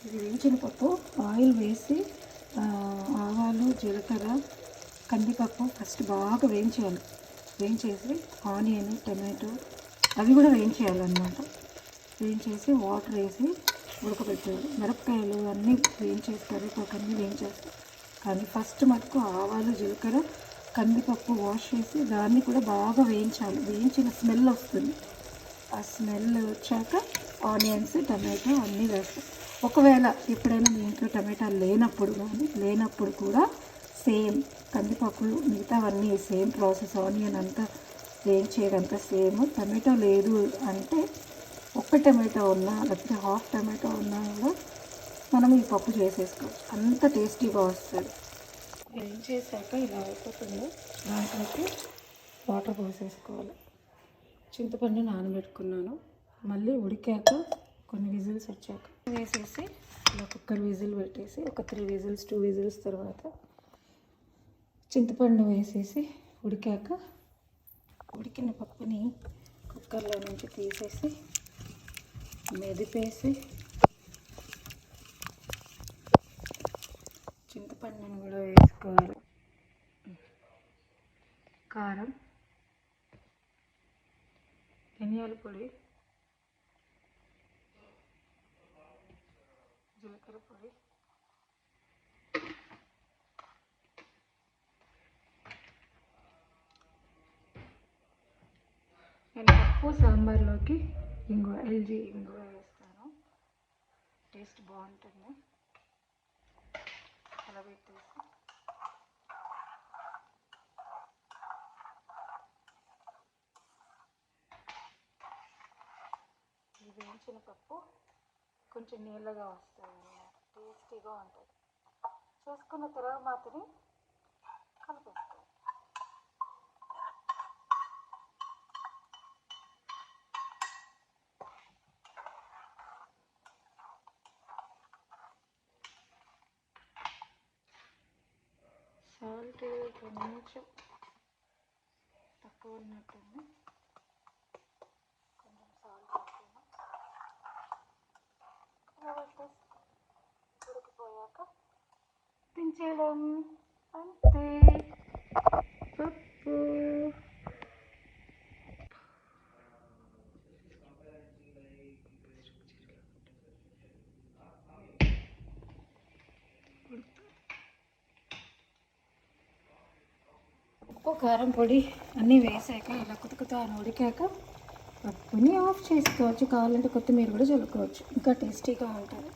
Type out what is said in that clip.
ఇది వేయించిన పప్పు ఆయిల్ వేసి ఆవాలు జీలకర్ర కందిపప్పు ఫస్ట్ బాగా వేయించేయాలి. వేయించేసి ఆనియన్ టమాటో అవి కూడా వేయించేయాలన్నమాట. వేయించేసి వాటర్ వేసి ఉడకబెట్టాలి. మిరపకాయలు అన్నీ వేయించేసి కరివేపాకు అన్నీ వేయించేస్తాం. కానీ ఫస్ట్ మటుకు ఆవాలు జీలకర్ర కందిపప్పు వాష్ చేసి దాన్ని కూడా బాగా వేయించాలి. వేయించిన స్మెల్ వస్తుంది. ఆ స్మెల్ వచ్చాక ఆనియన్స్ టమాటో అన్నీ వేస్తాం. ఒకవేళ ఎప్పుడైనా మీ ఇంట్లో టమాటా లేనప్పుడు కూడా సేమ్ కందిపప్పు మిగతావన్నీ సేమ్ ప్రాసెస్. ఆనియన్ అంతా వేయించేదంతా సేమ్. టమాటో లేదు అంటే ఒక్క టమాటో ఉన్నా లేకపోతే హాఫ్ టమాటో ఉన్నా కూడా మనం ఈ పప్పు చేసేసుకోవచ్చు. అంత టేస్టీగా వస్తుంది. వేయించేసాక ఇలా అయిపోతుంది. దాంట్లోకి వాటర్ పోసేసుకోవాలి. చింతపండు నానబెట్టుకున్నాను. మళ్ళీ ఉడికాక కొన్ని విజిల్స్ వచ్చాక వేసేసి ఇలా కుక్కర్ విజిల్ పెట్టేసి ఒక 3 విజిల్స్ 2 విజిల్స్ తర్వాత చింతపండు వేసేసి ఉడికాక ఉడికిన పప్పుని కుక్కర్లో నుంచి తీసేసి మెదిపేసి చింతపండుని కూడా వేసుకోవాలి. కారం, ధనియాల పొడి, జీలకర్ర పొడి, నేను పప్పు సాంబార్లోకి ఎల్జీ ఇంగువ వేస్తాను. టేస్ట్ బాగుంటుంది. అలా పెట్టేసి ఈ వేయించిన పప్పు కొంచెం నీళ్ళగా వస్తుంది అన్నమాట. టేస్టీగా ఉంటుంది. చేసుకున్న తర్వాత మాత్రమే కలిపేసుకోవాలి. సాల్ట్ కొంచెం తక్కువ ఉన్నట్టుంది. కొంచెం సాల్ట్ ఉడికిపోయాక దించేయడం అంతే. పప్పు ఉప్పు కారం పొడి అన్నీ వేసాక ఇలా కుతుకుతా ఉడికాక పప్పుని ఆఫ్ చేసుకోవచ్చు. కావాలంటే కొత్తిమీర కూడా చల్లుకోవచ్చు. ఇంకా టేస్టీగా ఉంటుంది.